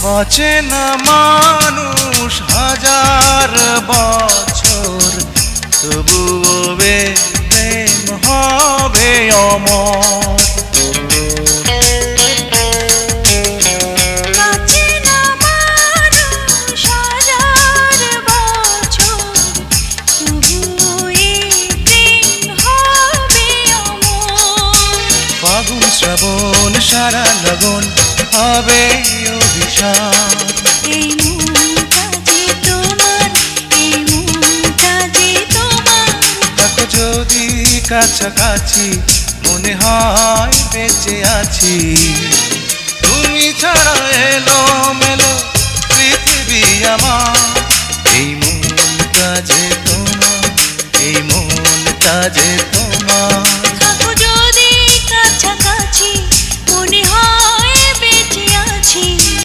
বাঁচে না মানুষ হাজার বছর, তবুও প্রেম হবে অমর। ফাগুন শ্রাবণ সারা লগন হবে অভিশাপ। এই মনটা যে তোমার, এই মনটা যে তোমার। দেখো যদি কাছাকাছি মনে হয় বেঁচে আছি। তুমি ছাড়া এলো মেলো পৃথিবী আমার। এই মনটা যে তোমার, এই মনটা যে তোমার।